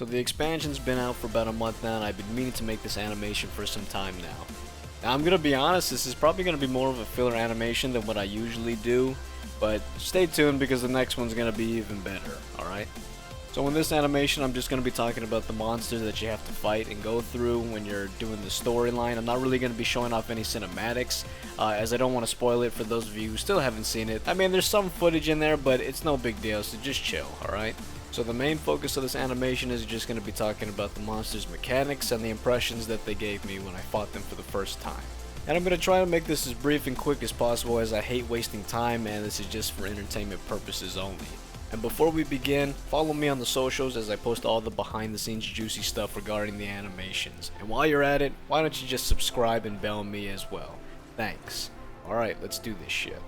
So the expansion's been out for about a month now, and I've been meaning to make this animation for some time now. Now I'm gonna be honest, this is probably gonna be more of a filler animation than what I usually do, but stay tuned because the next one's gonna be even better, alright? So in this animation, I'm just going to be talking about the monsters that you have to fight and go through when you're doing the storyline. I'm not really going to be showing off any cinematics, as I don't want to spoil it for those of you who still haven't seen it. I mean, there's some footage in there, but it's no big deal, so just chill, alright? So the main focus of this animation is just going to be talking about the monsters' mechanics and the impressions that they gave me when I fought them for the first time. And I'm going to try to make this as brief and quick as possible, as I hate wasting time, and this is just for entertainment purposes only. And before we begin, follow me on the socials as I post all the behind the scenes juicy stuff regarding the animations. And while you're at it, why don't you just subscribe and bell me as well. Thanks. Alright, let's do this shit.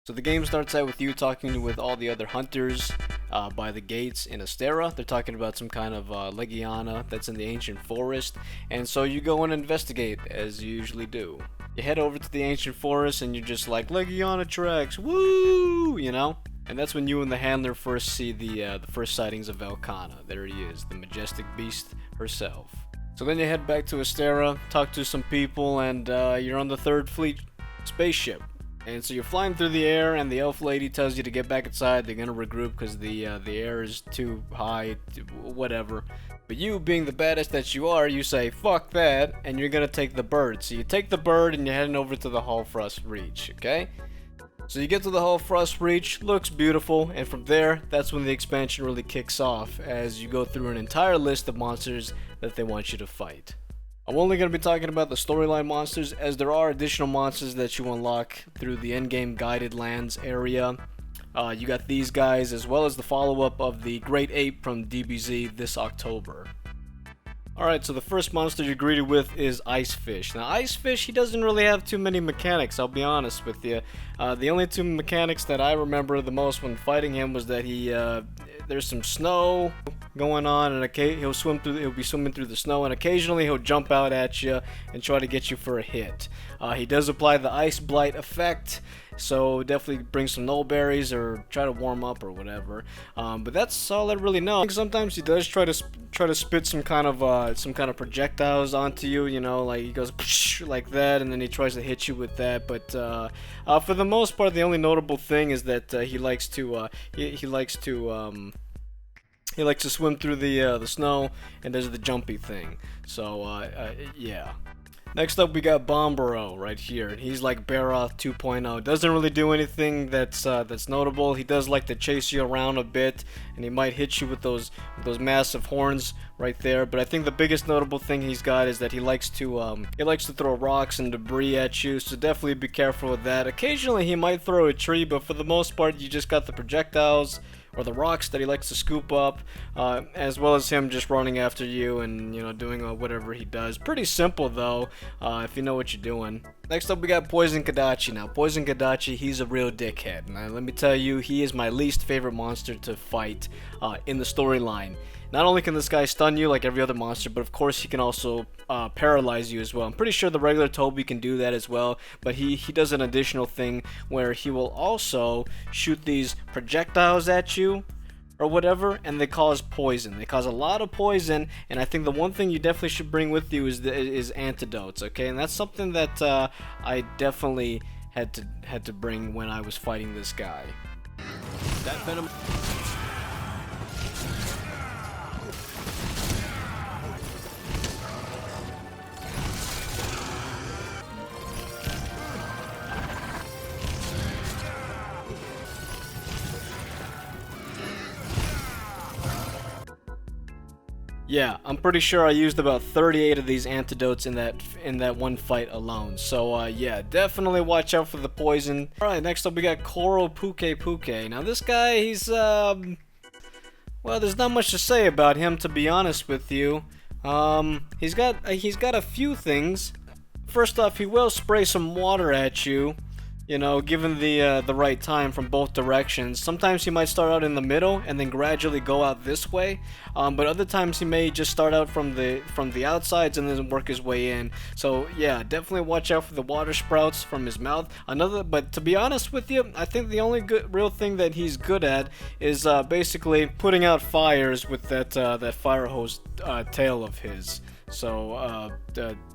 So the game starts out with you talking with all the other hunters by the gates in Astera. They're talking about some kind of Leggy that's in the ancient forest. And so you go and investigate, as you usually do. You head over to the ancient forest and you're just like, Leggy tracks, woo! You know? And that's when you and the handler first see the first sightings of Vell Cana. There he is, the majestic beast herself. So then you head back to Astera, talk to some people, and you're on the 3rd Fleet spaceship. And so you're flying through the air, and the elf lady tells you to get back inside. They're gonna regroup because the air is too high, whatever. But you, being the baddest that you are, you say, fuck that, and you're gonna take the bird. So you take the bird and you're heading over to the Hallfrost Reach, okay? So you get to the Hallfrost Reach, looks beautiful, and from there, that's when the expansion really kicks off, as you go through an entire list of monsters that they want you to fight. I'm only going to be talking about the storyline monsters, as there are additional monsters that you unlock through the endgame guided lands area. You got these guys, as well as the follow-up of the Great Ape from DBZ this October. Alright, so the first monster you're greeted with is Icefish. Now, Icefish, he doesn't really have too many mechanics, I'll be honest with you. The only 2 mechanics that I remember the most when fighting him was that there's some snow going on, and he'll be swimming through the snow, and occasionally he'll jump out at you and try to get you for a hit. He does apply the Ice Blight effect, so definitely bring some nullberries or try to warm up or whatever. But that's all I really know. I think sometimes he does try to spit some kind of projectiles onto you. You know, like he goes like that, and then he tries to hit you with that. But for the most part, the only notable thing is that he likes to swim through the snow, and there's the jumpy thing. So yeah. Next up, we got Bombur right here, and he's like Barra 2.0. Doesn't really do anything that's notable. He does like to chase you around a bit, and he might hit you with those massive horns right there. But I think the biggest notable thing he's got is that he likes to throw rocks and debris at you. So definitely be careful with that. Occasionally, he might throw a tree, but for the most part, you just got the projectiles or the rocks that he likes to scoop up, as well as him just running after you and, you know, doing whatever he does. Pretty simple though, if you know what you're doing. Next up, we got Poison Kodachi. Now, Poison Kodachi, he's a real dickhead. Now, let me tell you, he is my least favorite monster to fight in the storyline. Not only can this guy stun you like every other monster, but of course he can also paralyze you as well. I'm pretty sure the regular Toby can do that as well, but he does an additional thing where he will also shoot these projectiles at you or whatever, and they cause poison. They cause a lot of poison, and I think the one thing you definitely should bring with you is antidotes, okay? And that's something that I definitely had to bring when I was fighting this guy. That venom. Yeah, I'm pretty sure I used about 38 of these antidotes in that one fight alone. So yeah, definitely watch out for the poison. Alright, next up we got Koro Puke Puke. Now this guy, he's well, there's not much to say about him, to be honest with you. He's got a few things. First off, he will spray some water at you. you know, given the right time from both directions. Sometimes he might start out in the middle and then gradually go out this way, but other times he may just start out from the outsides and then work his way in. So yeah, definitely watch out for the water sprouts from his mouth. But to be honest with you, I think the only real thing that he's good at is basically putting out fires with that fire hose tail of his. So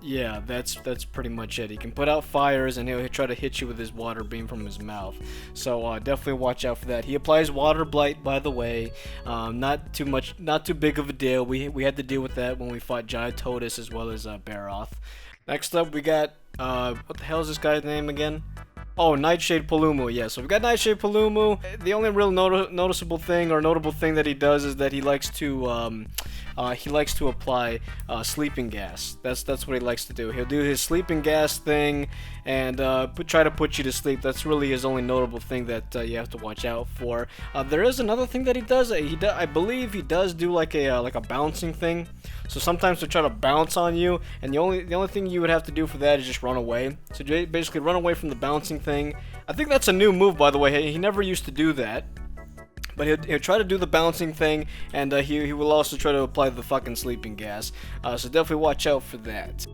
yeah, that's pretty much it. He can put out fires and he'll try to hit you with his water beam from his mouth. So definitely watch out for that. He applies water blight, by the way. Not too big of a deal. We had to deal with that when we fought Giatotis as well as Baroth. Next up we got what the hell is this guy's name again? Oh, Nightshade Paluma. Yeah, so we've got Nightshade Paluma. The only real noticeable thing or notable thing that he does is that he likes to apply sleeping gas. That's what he likes to do. He'll do his sleeping gas thing and try to put you to sleep. That's really his only notable thing that you have to watch out for. There is another thing that he does. I believe he does do like a bouncing thing. So sometimes he'll try to bounce on you, and the only thing you would have to do for that is just run away. So basically run away from the bouncing thing. I think that's a new move, by the way. He never used to do that. But he'll try to do the bouncing thing, and he will also try to apply the fucking sleeping gas. So definitely watch out for that.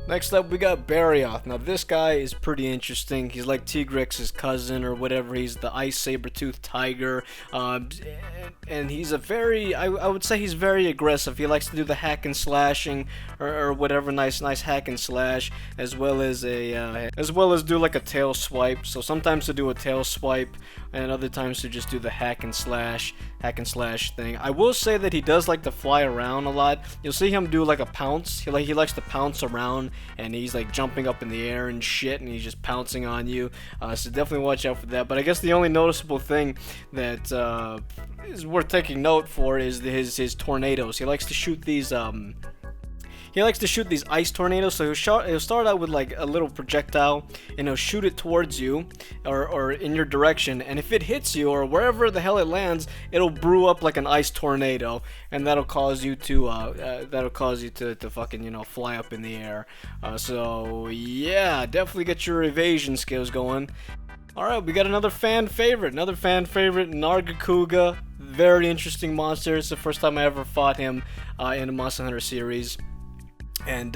Next up, we got Baroth. Now, this guy is pretty interesting. He's like Tigrex's cousin or whatever. He's the ice saber-toothed tiger. And he's I would say he's very aggressive. He likes to do the hack and slashing or whatever, nice hack and slash, as well as do like a tail swipe. So sometimes to do a tail swipe, and other times to just do the hack and slash thing. I will say that he does like to fly around a lot. You'll see him do like a pounce. He likes to pounce around, and he's like jumping up in the air and shit, and he's just pouncing on you. So definitely watch out for that. But I guess the only noticeable thing that is worth taking note for is his tornadoes. He likes to shoot these ice tornadoes. So he'll start out with like a little projectile, and he'll shoot it towards you or in your direction, and if it hits you or wherever the hell it lands, it'll brew up like an ice tornado, and that'll cause you to fucking, you know, fly up in the air. So yeah, definitely get your evasion skills going. Alright, we got another fan favorite, Narga Kouga. Very interesting monster. It's the first time I ever fought him in a Monster Hunter series. And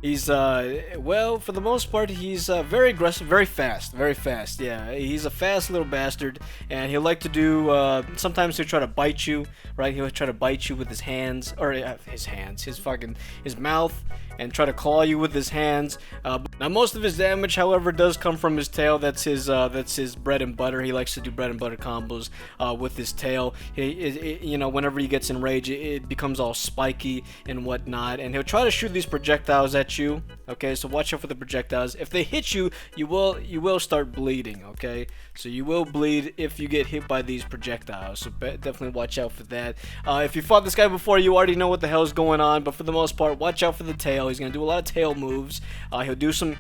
he's well, for the most part, he's very aggressive, very fast. Yeah, he's a fast little bastard, and he'll like to do sometimes he'll try to bite you, right? He'll try to bite you with his hands, or his mouth, and try to claw you with his hands. Now most of his damage, however, does come from his tail. That's his bread and butter. He likes to do bread and butter combos with his tail. You know, whenever he gets enraged, it becomes all spiky and whatnot, and he'll try to shoot these projectiles at you. Okay, so watch out for the projectiles. If they hit you, you will start bleeding. Okay, so you will bleed if you get hit by these projectiles. So definitely watch out for that. If you fought this guy before, you already know what the hell is going on. But for the most part, watch out for the tail. He's gonna do a lot of tail moves. He'll do some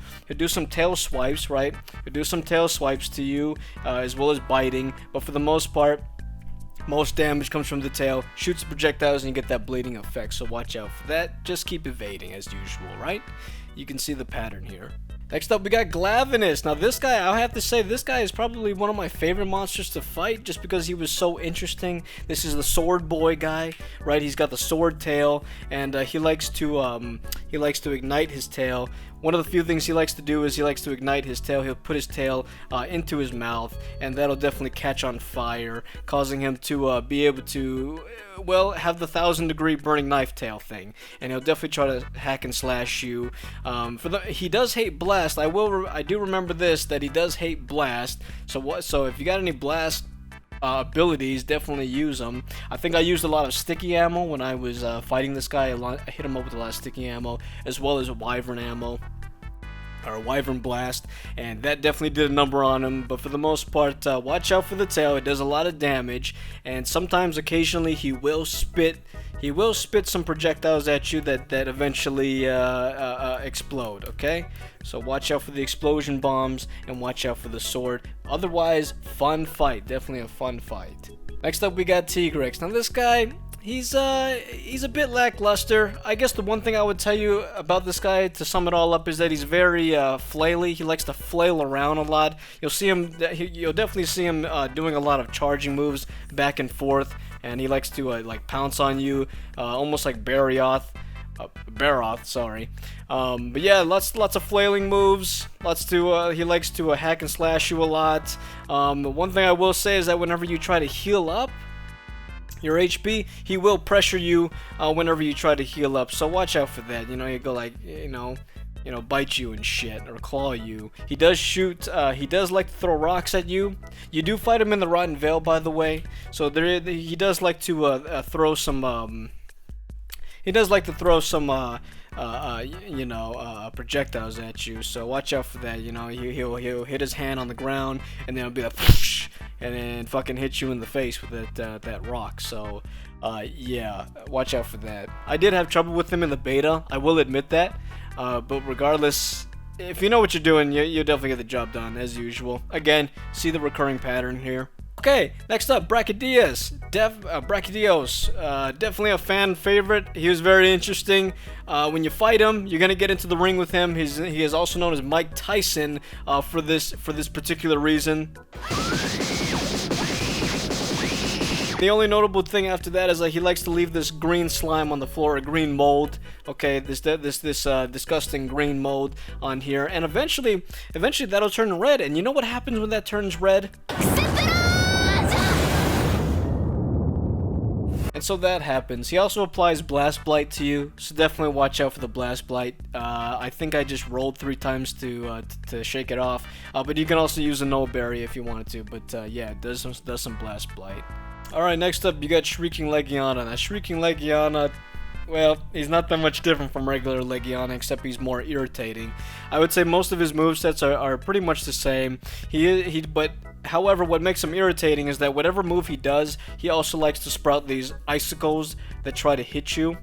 tail swipes, right? He'll do some tail swipes to you, as well as biting. But for the most part, most damage comes from the tail. Shoots projectiles and you get that bleeding effect. So watch out for that. Just keep evading as usual, right? You can see the pattern here. Next up, we got Glavinus. Now this guy, I'll have to say, this guy is probably one of my favorite monsters to fight just because he was so interesting. This is the sword boy guy, right? He's got the sword tail, and he likes to ignite his tail. One of the few things he likes to do is he likes to ignite his tail. He'll put his tail into his mouth, and that'll definitely catch on fire, causing him to be able to, well, have the 1,000-degree burning knife tail thing. And he'll definitely try to hack and slash you. He does hate blast. I do remember this, that he does hate blast. So if you got any blast abilities, definitely use them. I think I used a lot of sticky ammo when I was fighting this guy. I hit him up with a lot of sticky ammo, as well as wyvern ammo, or wyvern blast, and that definitely did a number on him. But for the most part, watch out for the tail. It does a lot of damage, and sometimes, occasionally, he will spit some projectiles at you that eventually explode. Okay, so watch out for the explosion bombs and watch out for the sword. Otherwise, fun fight, definitely a fun fight. Next up, we got Tigrex. Now this guy, he's a bit lackluster. I guess the one thing I would tell you about this guy, to sum it all up, is that he's very flaily. He likes to flail around a lot. You'll see him. You'll definitely see him doing a lot of charging moves back and forth, and he likes to like pounce on you, almost like Barioth, sorry. But yeah, lots of flailing moves. He likes to hack and slash you a lot. One thing I will say is that whenever you try to heal up your HP, he will pressure you whenever you try to heal up. So watch out for that. You know, you go like, bite you and shit, or claw you. He does shoot. He does like to throw rocks at you. You do fight him in the Rotten Vale, by the way. So he does like to throw some. He does like to throw some, projectiles at you. So watch out for that. You know, he'll hit his hand on the ground, and then it'll be like, whoosh, and then fucking hit you in the face with that rock. So, yeah, watch out for that. I did have trouble with him in the beta. I will admit that. But regardless, if you know what you're doing, you'll definitely get the job done as usual. Again, see the recurring pattern here. Okay, next up, Brachydios. Definitely a fan favorite. He was very interesting. When you fight him, you're gonna get into the ring with him. He is also known as Mike Tyson for this particular reason. The only notable thing after that is that he likes to leave this green slime on the floor, a green mold. Okay, this disgusting green mold on here, and eventually that'll turn red. And you know what happens when that turns red? And so that happens. He also applies Blast Blight to you, so definitely watch out for the Blast Blight. I think I just rolled 3 times to shake it off, but you can also use a Null Berry if you wanted to. But yeah, it does some Blast Blight. Alright, next up you got Shrieking Legiana. Now Shrieking Legiana, well, he's not that much different from regular Legiana, except he's more irritating. I would say most of his movesets are pretty much the same. But however, what makes him irritating is that whatever move he does, he also likes to sprout these icicles that try to hit you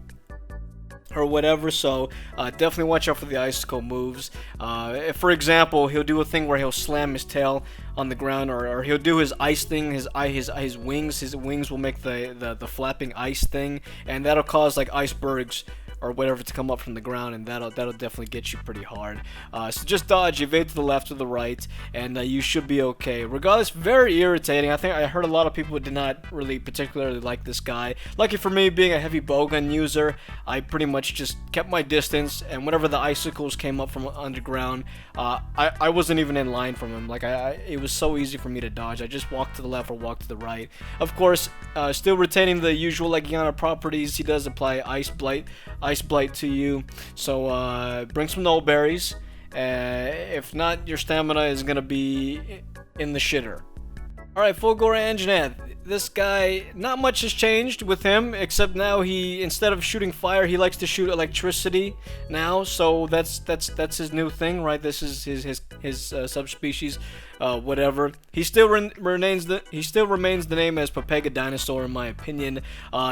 or whatever. So definitely watch out for the icicle moves. For example, he'll do a thing where he'll slam his tail on the ground, or he'll do his ice thing. His wings will make the flapping ice thing, and that'll cause like icebergs or whatever to come up from the ground, and that'll definitely get you pretty hard. So just dodge, evade to the left or the right, and you should be okay. Regardless, very irritating. I think I heard a lot of people did not really particularly like this guy. Lucky for me, being a heavy bowgun user, I pretty much just kept my distance, and whenever the icicles came up from underground, I wasn't even in line from him. Like it was so easy for me to dodge. I just walked to the left or walked to the right. Of course, still retaining the usual Legiana properties, he does apply Ice Blight to you, so bring some Null Berries. If not, your stamina is gonna be in the shitter. Alright, Fulgore Anjanath. This guy, not much has changed with him, except now instead of shooting fire, he likes to shoot electricity now. So that's his new thing, right? This is his subspecies, whatever. He still remains the name as Papega Dinosaur, in my opinion.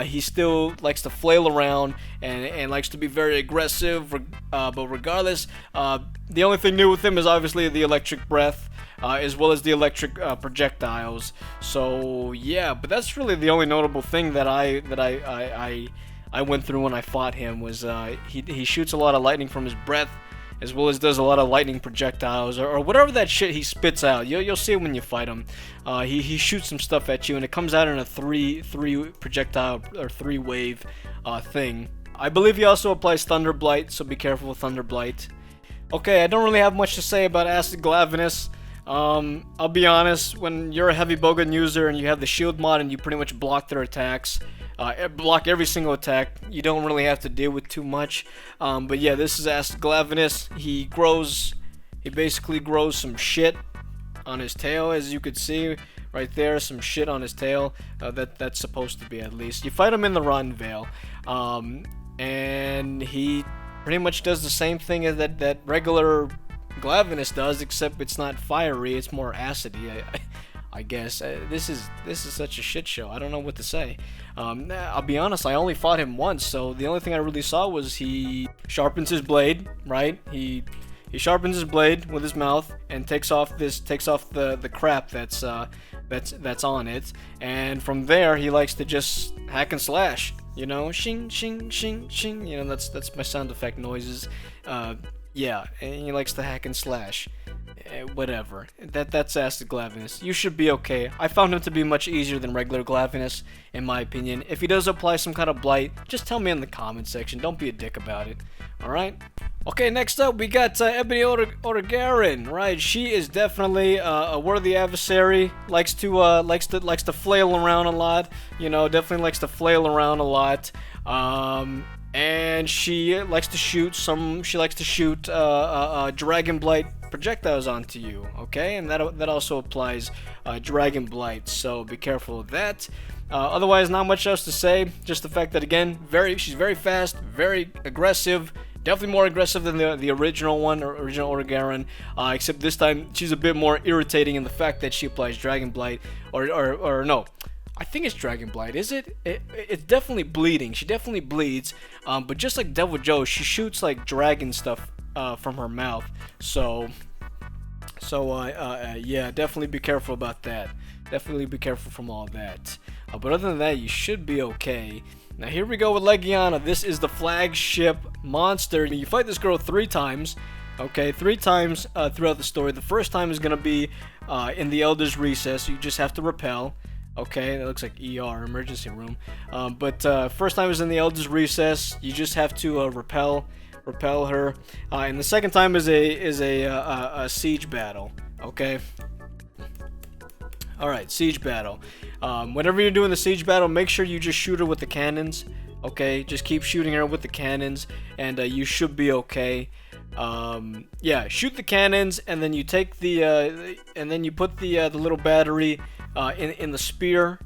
He still likes to flail around and likes to be very aggressive. But regardless, the only thing new with him is obviously the electric breath. As well as the electric projectiles. So yeah, but that's really the only notable thing that I went through when I fought him, was he shoots a lot of lightning from his breath, as well as does a lot of lightning projectiles, or whatever that shit he spits out. You'll see it when you fight him. He shoots some stuff at you, and it comes out in a three projectile or 3-wave thing. I believe he also applies Thunder Blight, so be careful with Thunder Blight. Okay, I don't really have much to say about Astin Glavine. I'll be honest, when you're a heavy bowgun user and you have the shield mod and you pretty much block their attacks, block every single attack, you don't really have to deal with too much. But yeah, this is Astin Glavine. He basically grows some shit on his tail, as you could see right there, some shit on his tail. That's supposed to be, at least. You fight him in the Rotten Vale, and he pretty much does the same thing as that regular Glavinus does, except it's not fiery, it's more acidy. I guess this is such a shit show. I don't know what to say. I'll be honest, I only fought him once, so the only thing I really saw was he sharpens his blade, right? He He sharpens his blade with his mouth and takes off the crap that's on it. And from there, he likes to just hack and slash. You know, shing, shing, shing, shing. You know, that's my sound effect noises. Yeah, and he likes to hack and slash. Whatever. That's Astin Glavine. You should be okay. I found him to be much easier than regular Glavine, in my opinion. If he does apply some kind of blight, just tell me in the comment section. Don't be a dick about it. Alright? Okay, next up we got Ebony Garan. Right, she is definitely a worthy adversary. Likes to flail around a lot. You know, definitely likes to flail around a lot. And she likes to shoot Dragon Blight projectiles onto you, okay? And that also applies Dragon Blight, so be careful of that. Otherwise, not much else to say. Just the fact that, again, she's very fast, very aggressive. Definitely more aggressive than the original one, or original Garan, except this time she's a bit more irritating in the fact that she applies Dragon Blight, or no. I think it's Dragon Blight, is it? It's definitely bleeding. She definitely bleeds, but just like Devil Joe, she shoots like dragon stuff from her mouth. So yeah, definitely be careful about that. Definitely be careful from all that. But other than that, you should be okay. Now here we go with Leggy. This is the flagship monster. You fight this girl 3 times. Okay, 3 times throughout the story. The first time is gonna be in the Elder's Recess. You just have to repel. Okay, that looks like ER, emergency room. But first time is in the Elder's Recess. You just have to repel her. And the second time is a siege battle. Okay. All right, siege battle. Whenever you're doing the siege battle, make sure you just shoot her with the cannons. Okay, just keep shooting her with the cannons, and you should be okay. Yeah, shoot the cannons, and then you take and then you put the little battery in the spear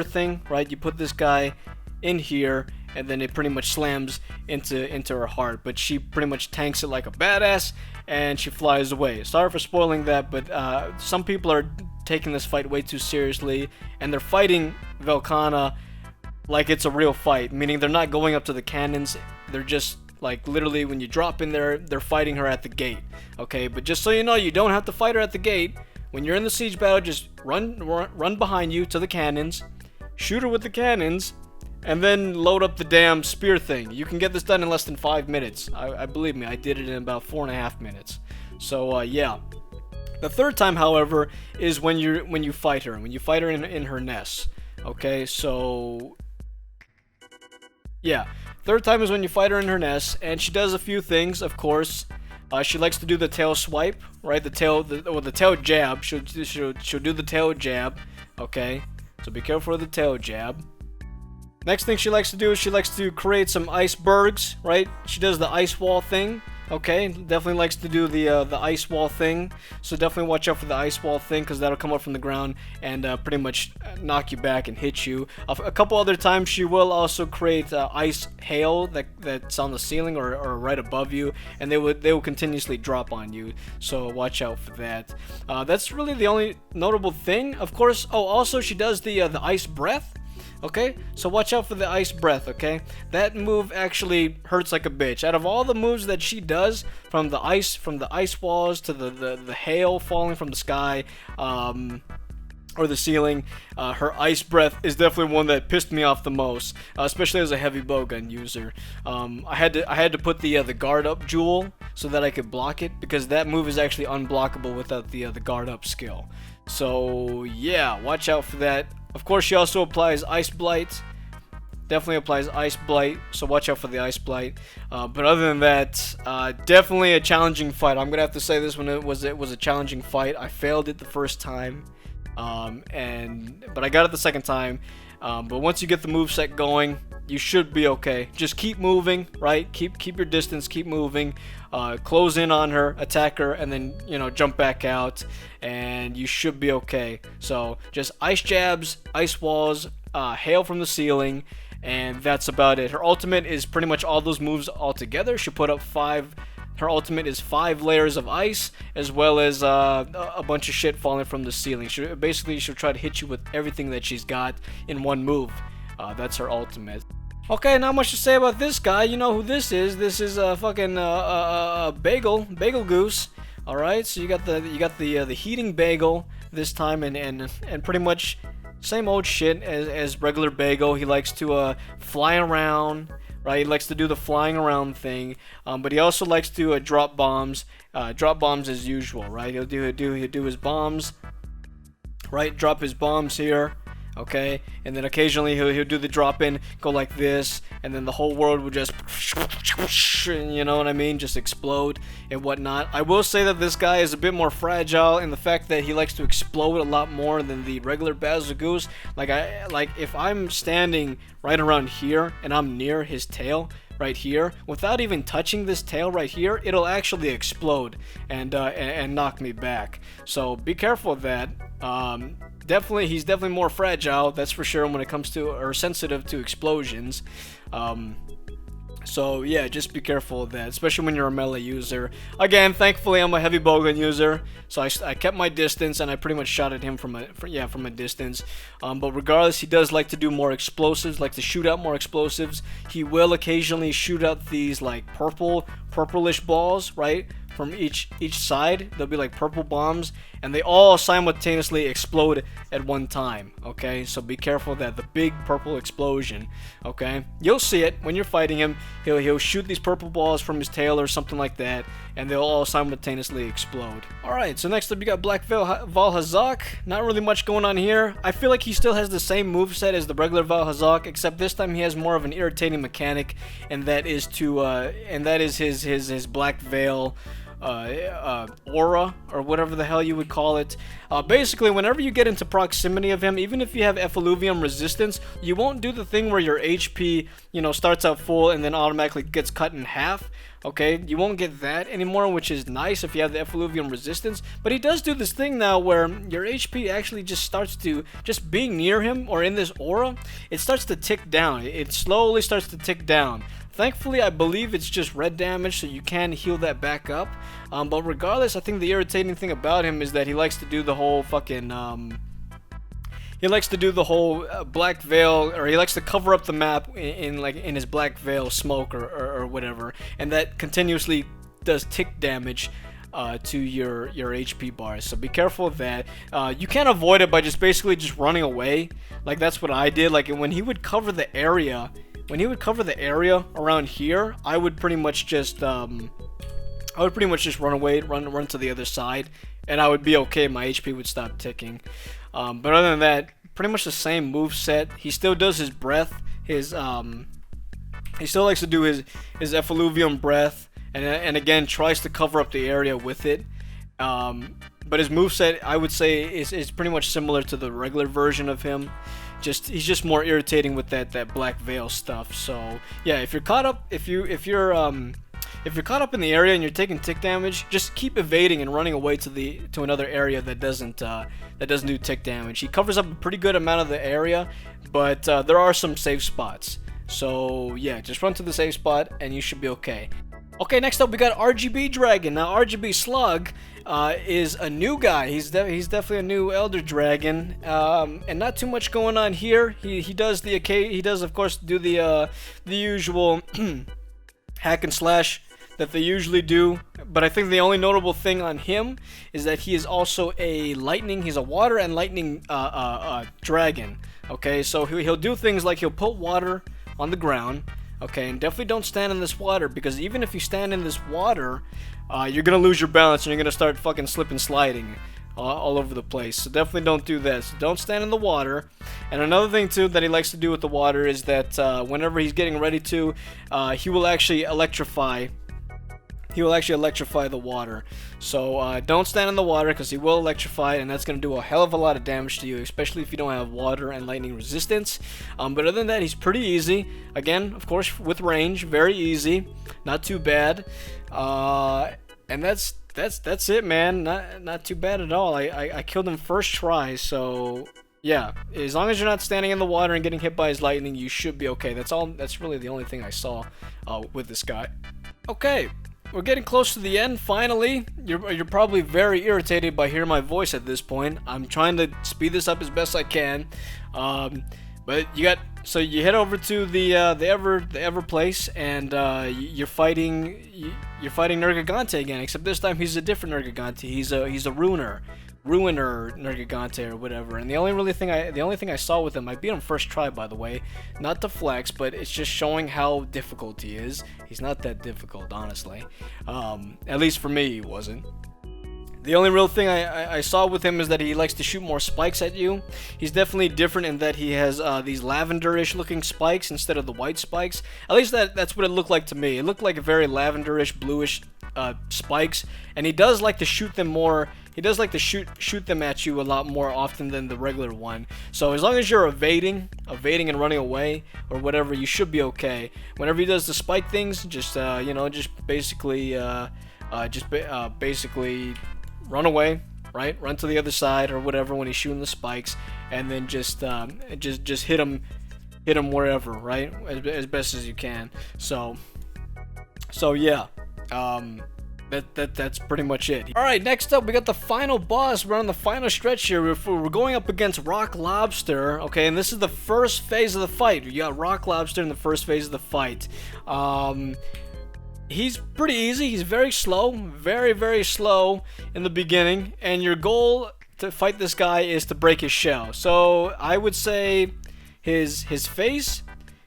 thing, right? You put this guy in here, and then it pretty much slams into her heart. But she pretty much tanks it like a badass, and she flies away. Sorry for spoiling that, but some people are taking this fight way too seriously, and they're fighting Vell Cana like it's a real fight, meaning they're not going up to the cannons. They're just like literally when you drop in there, they're fighting her at the gate. Okay, but just so you know, you don't have to fight her at the gate. When you're in the siege battle, just run behind you to the cannons, shoot her with the cannons, and then load up the damn spear thing. You can get this done in less than 5 minutes. I believe me, I did it in about 4.5 minutes. So yeah. The third time, however, is when you fight her. When you fight her in her nest. Okay, so yeah. Third time is when you fight her in her nest, and she does a few things, of course. She likes to do the tail swipe, right? The tail jab. She'll do the tail jab. Okay, so be careful of the tail jab. Next thing she likes to do is she likes to create some icebergs, right? She does the ice wall thing. Okay, definitely likes to do the ice wall thing. So definitely watch out for the ice wall thing, because that'll come up from the ground and pretty much knock you back and hit you. A couple other times she will also create ice hail that's on the ceiling or right above you, and they will continuously drop on you. So watch out for that. That's really the only notable thing. Of course, oh, also she does the ice breath. Okay, so watch out for the ice breath, okay? That move actually hurts like a bitch. Out of all the moves that she does, from the ice walls to the hail falling from the sky, or the ceiling, her ice breath is definitely one that pissed me off the most, especially as a heavy bowgun user. I had to put the guard up jewel so that I could block it, because that move is actually unblockable without the guard up skill. So yeah, watch out for that. Of course, she also applies Ice Blight. Definitely applies Ice Blight, so watch out for the Ice Blight. But other than that, definitely a challenging fight. I'm gonna have to say this one was a challenging fight. I failed it the first time, but I got it the second time. But once you get the moveset going, you should be okay. Just keep moving, right? Keep your distance, keep moving. Close in on her, attack her, and then, you know, jump back out, and you should be okay. So just ice jabs, ice walls, hail from the ceiling, and that's about it. Her ultimate is pretty much all those moves all together. She put up 5. Her ultimate is 5 layers of ice, as well as a bunch of shit falling from the ceiling. She'll try to hit you with everything that she's got in one move. That's her ultimate. Okay, not much to say about this guy. You know who this is. This is fucking Bagel Goose. All right, so you got the heating bagel this time, and pretty much same old shit as regular Bagel. He likes to fly around, right? He likes to do the flying around thing, but he also likes to drop bombs as usual, right? He'll do his bombs, right? Drop his bombs here. Okay, and then occasionally he'll do the drop in, go like this, and then the whole world would just, you know what I mean, just explode and whatnot. I will say that this guy is a bit more fragile in the fact that he likes to explode a lot more than the regular Bagel Goose. Like if I'm standing right around here and I'm near his tail right here, without even touching this tail right here, it'll actually explode and knock me back. So be careful of that. He's definitely more fragile, that's for sure, when it comes to, or sensitive to explosions. So yeah, just be careful of that, especially when you're a melee user. Again, thankfully I'm a heavy bowgun user, so I kept my distance and I pretty much shot at him from a distance. But regardless, he does like to do more explosives, like to shoot out more explosives. He will occasionally shoot out these like purplish balls, right? From each side, there'll be like purple bombs, and they all simultaneously explode at one time. Okay, so be careful of that. The big purple explosion. Okay, you'll see it when you're fighting him. He'll shoot these purple balls from his tail or something like that, and they'll all simultaneously explode. All right, so next up you got Black Vell Hazak. Not really much going on here. I feel like he still has the same moveset as the regular Vell Hazak, except this time he has more of an irritating mechanic, and that is his Black Veil aura, or whatever the hell you would call it. Basically, whenever you get into proximity of him, even if you have effluvium resistance, you won't do the thing where your HP, starts out full and then automatically gets cut in half. Okay, you won't get that anymore, which is nice if you have the effluvium resistance. But he does do this thing now where your HP actually just starts to, just being near him or in this aura, it starts to tick down. It slowly starts to tick down. Thankfully, I believe it's just red damage, so you can heal that back up. But regardless, I think the irritating thing about him is that he likes to do the whole fucking, Black Veil, or he likes to cover up the map in his Black Veil smoke or whatever, and that continuously does tick damage to your HP bars, so be careful of that. You can't avoid it by basically just running away. Like, that's what I did. Like, when he would cover the area, around here, I would pretty much just run away, run to the other side, and I would be okay. My HP would stop ticking. But other than that, pretty much the same move set. He still does his breath. He still likes to do his effluvium breath, and again tries to cover up the area with it. But his moveset, I would say, is pretty much similar to the regular version of him. He's just more irritating with that Black Veil stuff. So yeah, if you're caught up in the area and you're taking tick damage, just keep evading and running away to another area that doesn't do tick damage. He covers up a pretty good amount of the area, but there are some safe spots. So yeah, just run to the safe spot and you should be okay. Okay, next up we got RGB Dragon. Now RGB Slug is a new guy. He's definitely a new Elder Dragon, and not too much going on here. He does of course do the usual hack and slash that they usually do, but I think the only notable thing on him is that he is also he's a water and lightning dragon. Okay, so he'll do things like he'll put water on the ground. Okay, and definitely don't stand in this water, because even if you stand in this water, you're gonna lose your balance and you're gonna start fucking slip and sliding all over the place. So definitely don't do that. So don't stand in the water. And another thing too that he likes to do with the water is that whenever he's getting ready to, he will actually electrify the water. So don't stand in the water, because he will electrify, and that's going to do a hell of a lot of damage to you, especially if you don't have water and lightning resistance. But other than that, he's pretty easy. Again, of course, with range, very easy, not too bad. And that's it, man. Not too bad at all. I killed him first try, so yeah, as long as you're not standing in the water and getting hit by his lightning, you should be okay. That's really the only thing I saw with this guy. Okay, we're getting close to the end, finally. You're probably very irritated by hearing my voice at this point. I'm trying to speed this up as best I can. But you got So you head over to the Ever place, and you're fighting Nergigante again. Except this time he's a different Nergigante. He's a ruiner Nergigante or whatever. And the only thing I saw with him, I beat him first try, by the way. Not to flex, but it's just showing how difficult he is. He's not that difficult, honestly. At least for me, he wasn't. The only real thing I saw with him is that he likes to shoot more spikes at you. He's definitely different in that he has these lavenderish looking spikes instead of the white spikes. At least that's what it looked like to me. It looked like a very lavenderish, bluish spikes, and he does like to shoot them more. He does like to shoot them at you a lot more often than the regular one. So as long as you're evading and running away or whatever, you should be okay. Whenever he does the spike things, just basically run away, right? Run to the other side or whatever when he's shooting the spikes, and then just hit him wherever, right? As best as you can. So yeah. That's pretty much it. Alright, next up we got the final boss. We're on the final stretch here. We're going up against Rock Lobster, okay, and this is the first phase of the fight. You got Rock Lobster in the first phase of the fight. He's pretty easy. He's very slow, very slow in the beginning, and your goal to fight this guy is to break his shell. So I would say his face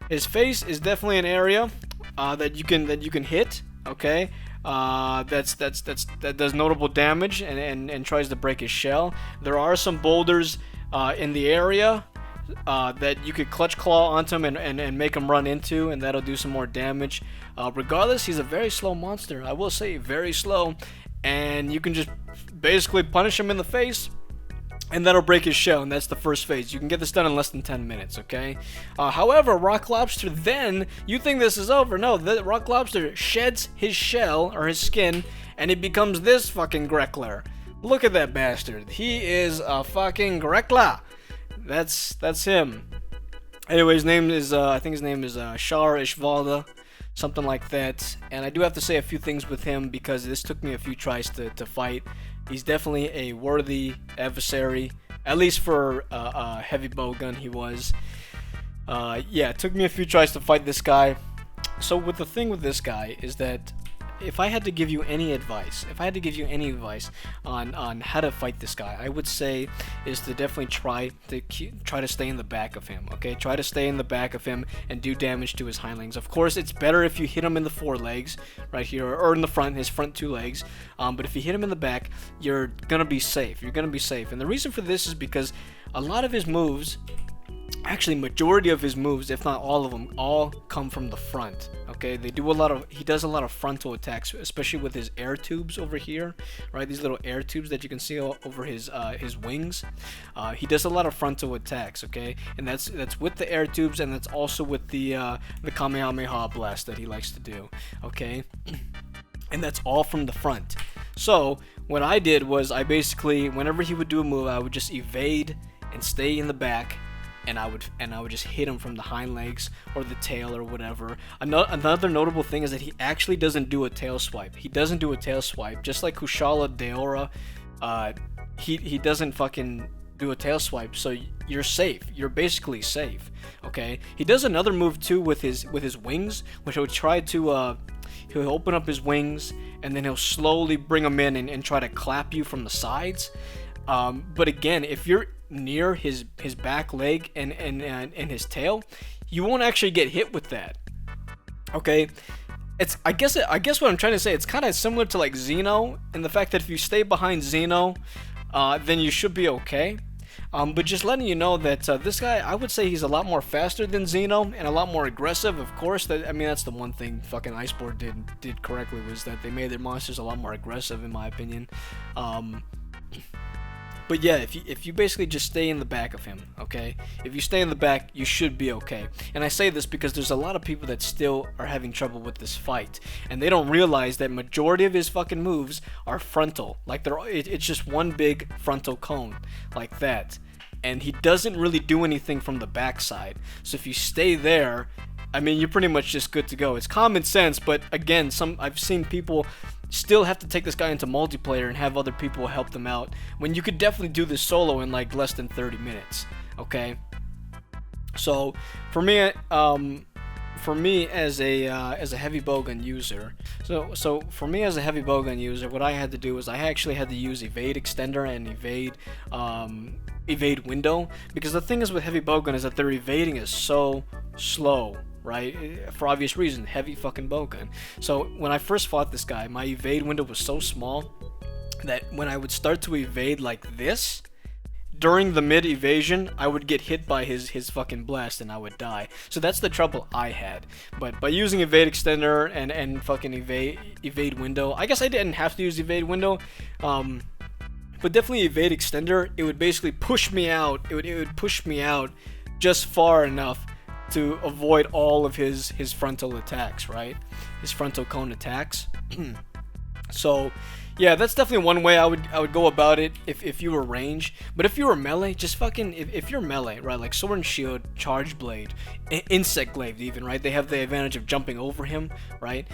is definitely an area that you can hit, okay. That does notable damage and tries to break his shell. There are some boulders in the area that you could clutch claw onto him and make him run into, and that'll do some more damage. Regardless, he's a very slow monster. I will say very slow, and you can just basically punish him in the face, and that'll break his shell, and that's the first phase. You can get this done in less than 10 minutes, okay? However, Rock Lobster, then, you think this is over. No, the Rock Lobster sheds his shell, or his skin, and he becomes this fucking Greckler. Look at that bastard. He is a fucking Greckler. That's him. Anyway, his name is, I think his name is Shar Ishvalda, something like that. And I do have to say a few things with him, because this took me a few tries to fight. He's definitely a worthy adversary, at least for a heavy bowgun he was. Yeah, it took me a few tries to fight this guy. So with the thing with this guy is that if I had to give you any advice, on how to fight this guy, I would say is to definitely try to stay in the back of him. Okay, try to stay in the back of him and do damage to his hindlings. Of course, it's better if you hit him in the forelegs, right here, or in the front, his front two legs. But if you hit him in the back, you're gonna be safe. And the reason for this is because a lot of his moves, actually majority of his moves, if not all of them, all come from the front. Okay, he does a lot of frontal attacks, especially with his air tubes over here, right? These little air tubes that you can see over his wings. He does a lot of frontal attacks, okay, and that's with the air tubes, and that's also with the Kamehameha blast that he likes to do, okay, and that's all from the front. So what I did was I basically, whenever he would do a move, I would just evade and stay in the back, and I would just hit him from the hind legs or the tail or whatever. Another notable thing is that he actually doesn't do a tail swipe. He doesn't do a tail swipe, just like Kushala Deora. He doesn't fucking do a tail swipe, so you're safe. You're basically safe. Okay. He does another move too with his wings, which he'll try to he'll open up his wings and then he'll slowly bring them in and try to clap you from the sides. But again, if you're near his back leg and his tail, you won't actually get hit with that. Okay, I guess what I'm trying to say, it's kind of similar to like Xeno in the fact that if you stay behind Xeno, then you should be okay. But just letting you know that this guy, I would say he's a lot more faster than Xeno and a lot more aggressive. Of course, that's the one thing fucking Iceborne did correctly, was that they made their monsters a lot more aggressive, in my opinion. But yeah, if you basically just stay in the back of him, okay? If you stay in the back, you should be okay. And I say this because there's a lot of people that still are having trouble with this fight, and they don't realize that majority of his fucking moves are frontal. Like it's just one big frontal cone, like that. And he doesn't really do anything from the backside. So if you stay there, I mean, you're pretty much just good to go. It's common sense, but again, I've seen people still have to take this guy into multiplayer and have other people help them out, when you could definitely do this solo in like less than 30 minutes, okay? So for me, as a heavy bowgun user, so for me as a heavy bowgun user, what I had to do was I actually had to use evade extender and evade window, because the thing is with heavy bowgun is that their evading is so slow, right? For obvious reason, heavy fucking bowgun. So when I first fought this guy, my evade window was so small that when I would start to evade like this, during the mid evasion, I would get hit by his fucking blast and I would die. So that's the trouble I had. But by using evade extender and fucking evade window, I guess I didn't have to use evade window, but definitely evade extender. It would basically push me out. It would push me out just far enough to avoid all of his frontal attacks, right? His frontal cone attacks. So yeah, that's definitely one way I would go about it if you were range. But if you were melee, just fucking if you're melee, right? Like sword and shield, charge blade, insect glaive even, right? They have the advantage of jumping over him, right?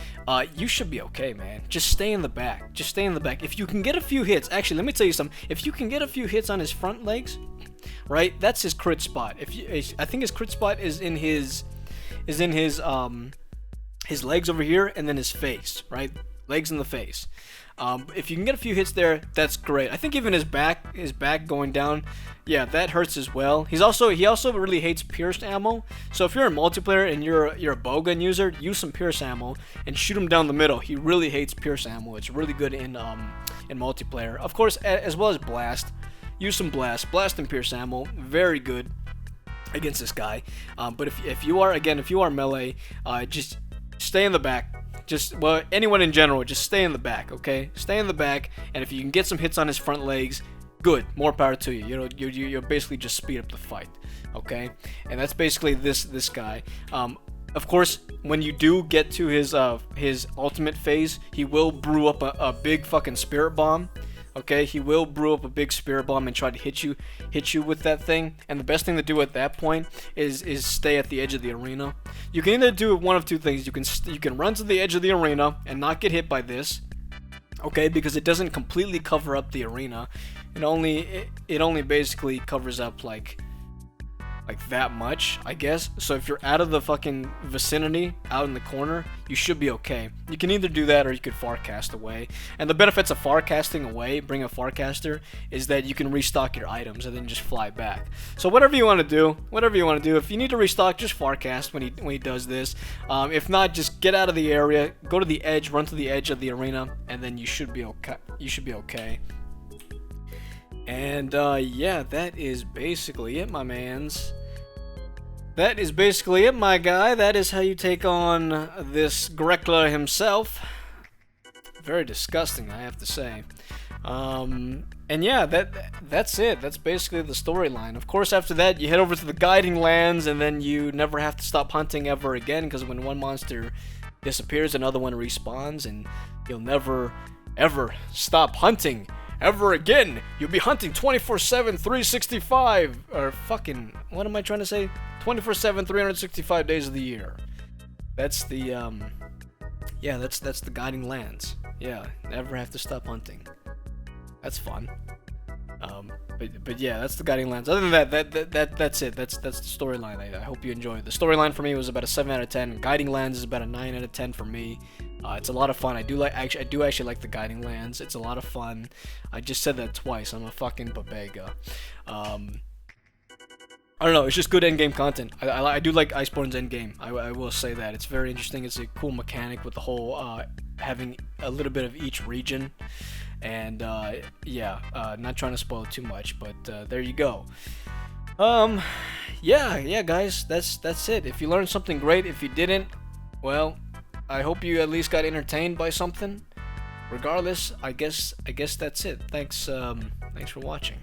You should be okay, man. Just stay in the back. Just stay in the back. If you can get a few hits, actually, let me tell you something. If you can get a few hits on his front legs, right? That's his crit spot. I think his crit spot is in his legs over here, and then his face, right? Legs and the face. If you can get a few hits there, that's great. I think even his back going down, yeah, that hurts as well. He also really hates pierced ammo. So if you're in multiplayer and you're a bowgun user, use some pierce ammo and shoot him down the middle. He really hates pierce ammo. It's really good in multiplayer. Of course, as well as blast. Use some blast and pierce ammo. Very good against this guy. But if you are melee, just stay in the back. Well, anyone in general, just stay in the back, okay? Stay in the back, and if you can get some hits on his front legs, good, more power to you. You know, you're basically just speed up the fight, okay? And that's basically this guy. Of course, when you do get to his ultimate phase, he will brew up a big fucking spirit bomb. Okay, he will brew up a big spirit bomb and try to hit you with that thing. And the best thing to do at that point is stay at the edge of the arena. You can either do one of two things. You can run to the edge of the arena and not get hit by this, okay, because it doesn't completely cover up the arena. It only basically covers up like that much, I guess. So if you're out of the fucking vicinity, out in the corner, you should be okay. You can either do that or you could farcast away. And the benefits of farcasting away, bring a farcaster, is that you can restock your items and then just fly back. So whatever you want to do. If you need to restock, just farcast when he does this. If not, just get out of the area, go to the edge, run to the edge of the arena, and then you should be okay. And yeah, that is basically it, my mans. That is basically it, my guy. That is how you take on this Grekla himself. Very disgusting, I have to say. And yeah, that's it. That's basically the storyline. Of course, after that, you head over to the Guiding Lands, and then you never have to stop hunting ever again, because when one monster disappears, another one respawns, and you'll never, ever stop hunting ever again. You'll be hunting 24/7, 365, or fucking, what am I trying to say? 24/7, 365 days of the year. That's the, yeah, that's the Guiding Lands. Yeah, never have to stop hunting. That's fun. But yeah, that's the Guiding Lands. Other than that's it. That's the storyline. I hope you enjoy it. The storyline for me was about a 7 out of 10. Guiding Lands is about a 9 out of 10 for me. It's a lot of fun. I do actually like the Guiding Lands. It's a lot of fun. I just said that twice. I'm a fucking babega. I don't know. It's just good endgame content. I do like Iceborne's endgame. I will say that. It's very interesting. It's a cool mechanic with the whole having a little bit of each region. And yeah, not trying to spoil too much, but there you go. Yeah, guys, that's it. If you learned something great, if you didn't, well, I hope you at least got entertained by something. Regardless, I guess that's it. Thanks for watching.